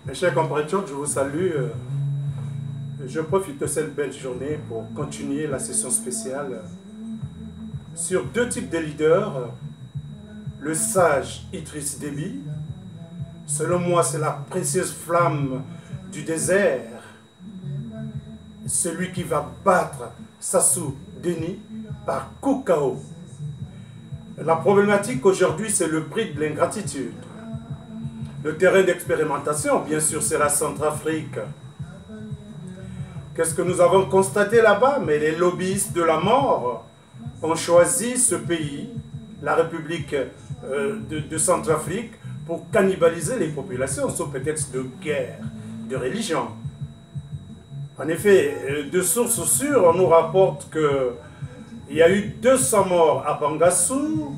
Mes chers compatriotes, je vous salue. Je profite de cette belle journée pour continuer la session spéciale sur deux types de leaders. Le sage Idriss Déby, selon moi c'est la précieuse flamme du désert, celui qui va battre Sassou Nguesso par coup KO. La problématique aujourd'hui c'est le prix de l'ingratitude. Le terrain d'expérimentation, bien sûr, c'est la Centrafrique. Qu'est-ce que nous avons constaté là-bas? Mais les lobbyistes de la mort ont choisi ce pays, la République de Centrafrique, pour cannibaliser les populations sous prétexte de guerre, de religion. En effet, de sources sûres, on nous rapporte qu'il y a eu 200 morts à Bangassou,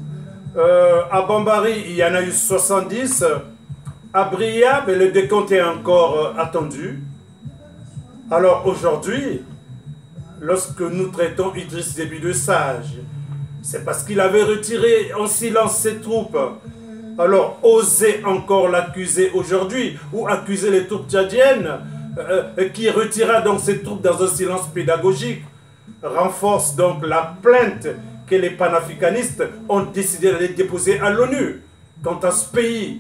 à Bambari, il y en a eu 70, à Bria, mais le décompte est encore attendu. Alors aujourd'hui, lorsque nous traitons Idriss Déby de sage, c'est parce qu'il avait retiré en silence ses troupes. Alors osez encore l'accuser aujourd'hui, ou accuser les troupes tchadiennes, qui retira donc ses troupes dans un silence pédagogique, renforce donc la plainte que les panafricanistes ont décidé d'aller déposer à l'ONU. Quant à ce pays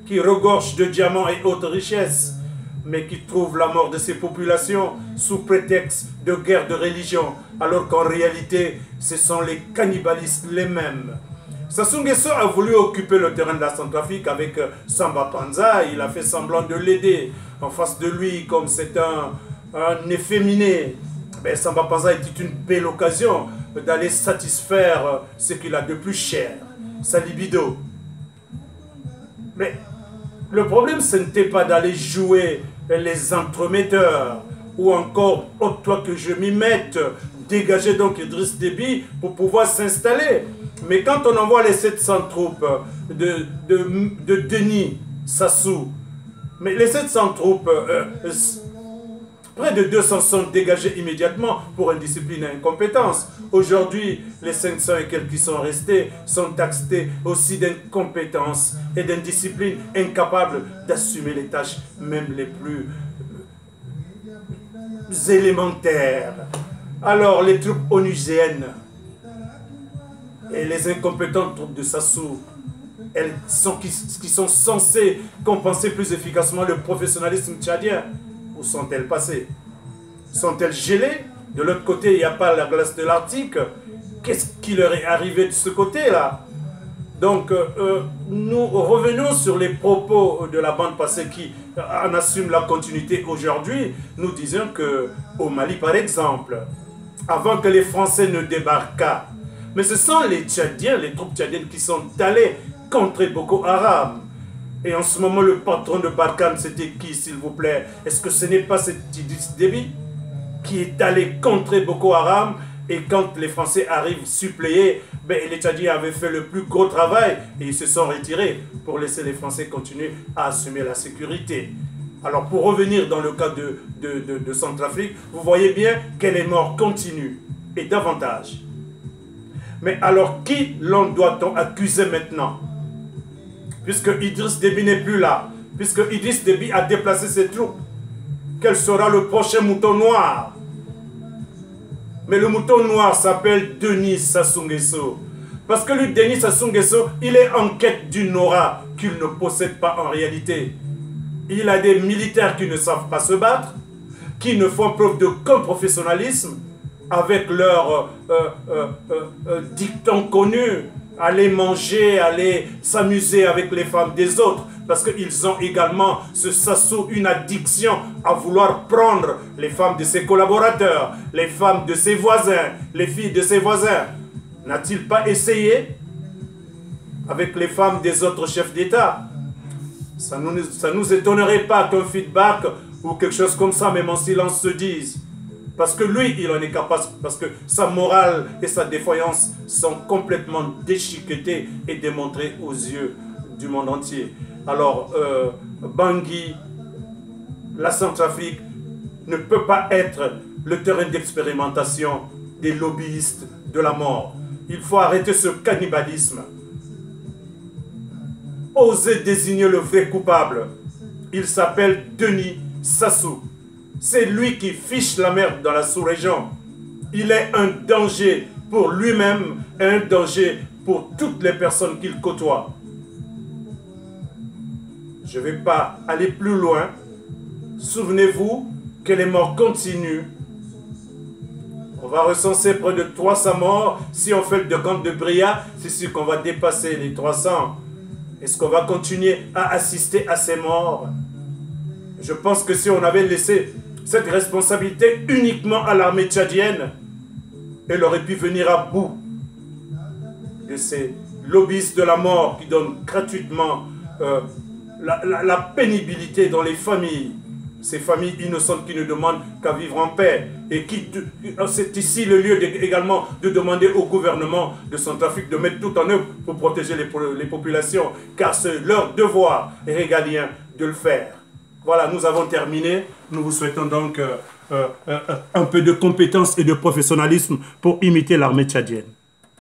qui regorge de diamants et autres richesses, mais qui trouve la mort de ses populations sous prétexte de guerre de religion, alors qu'en réalité, ce sont les cannibalistes les mêmes. Sassou Nguesso a voulu occuper le terrain de la Centrafrique avec Samba Panza, il a fait semblant de l'aider. En face de lui, comme c'est un efféminé, ben Samba Panza était une belle occasion d'aller satisfaire ce qu'il a de plus cher, sa libido. Mais le problème, ce n'était pas d'aller jouer les entremetteurs ou encore, oh, toi que je m'y mette, dégager donc Idriss Déby pour pouvoir s'installer. Mais quand on envoie les 700 troupes de Denis Sassou, mais les 700 troupes, près de 200 sont dégagés immédiatement pour indiscipline et incompétence. Aujourd'hui, les 500 et quelques qui sont restés sont taxés aussi d'incompétence et d'indiscipline, incapables d'assumer les tâches même les plus élémentaires. Alors les troupes onusiennes et les incompétentes troupes de Sassou, elles qui sont censées compenser plus efficacement le professionnalisme tchadien, où sont-elles passées? Sont-elles gelées? De l'autre côté, il n'y a pas la glace de l'Arctique. Qu'est-ce qui leur est arrivé de ce côté-là? Donc, nous revenons sur les propos de la bande passée qui en assume la continuité aujourd'hui. Nous disions qu'au Mali, par exemple, avant que les Français ne débarquent, mais ce sont les Tchadiens, les troupes tchadiennes qui sont allées contre Boko Haram. Et en ce moment, le patron de Barkhane, c'était qui, s'il vous plaît? Est-ce que ce n'est pas cet Idriss Déby qui est allé contrer Boko Haram? Et quand les Français arrivent suppléés, ben, les Tchadiens avaient fait le plus gros travail et ils se sont retirés pour laisser les Français continuer à assumer la sécurité. Alors pour revenir dans le cas de Centrafrique, vous voyez bien que les morts continuent et davantage. Mais alors qui l'on doit-on accuser maintenant? Puisque Idriss Déby n'est plus là, puisque Idriss Déby a déplacé ses troupes, quel sera le prochain mouton noir? Mais le mouton noir s'appelle Denis Sassou Nguesso. Parce que lui, Denis Sassou Nguesso, il est en quête d'une aura qu'il ne possède pas en réalité. Il a des militaires qui ne savent pas se battre, qui ne font preuve d'aucun professionnalisme, avec leurs dictons connus, aller manger, aller s'amuser avec les femmes des autres, parce qu'ils ont également, ce Sassou, une addiction à vouloir prendre les femmes de ses collaborateurs, les femmes de ses voisins, les filles de ses voisins. N'a-t-il pas essayé avec les femmes des autres chefs d'État? Ça ne nous étonnerait pas qu'un feedback ou quelque chose comme ça, même en silence, se dise. Parce que lui, il en est capable, parce que sa morale et sa défaillance sont complètement déchiquetées et démontrées aux yeux du monde entier. Alors, Bangui, la Centrafrique, ne peut pas être le terrain d'expérimentation des lobbyistes de la mort. Il faut arrêter ce cannibalisme. Oser désigner le vrai coupable. Il s'appelle Denis Sassou. C'est lui qui fiche la merde dans la sous-région. Il est un danger pour lui-même et un danger pour toutes les personnes qu'il côtoie. Je ne vais pas aller plus loin. Souvenez-vous que les morts continuent. On va recenser près de 300 morts. Si on fait le décompte de Bria, c'est sûr qu'on va dépasser les 300. Est-ce qu'on va continuer à assister à ces morts? Je pense que si on avait laissé cette responsabilité uniquement à l'armée tchadienne, elle aurait pu venir à bout de ces lobbyistes de la mort qui donnent gratuitement la pénibilité dans les familles. Ces familles innocentes qui ne demandent qu'à vivre en paix. Et c'est ici le lieu également de demander au gouvernement de Centrafrique de mettre tout en œuvre pour protéger les populations, car c'est leur devoir régalien de le faire. Voilà, nous avons terminé. Nous vous souhaitons donc un peu de compétence et de professionnalisme pour imiter l'armée tchadienne.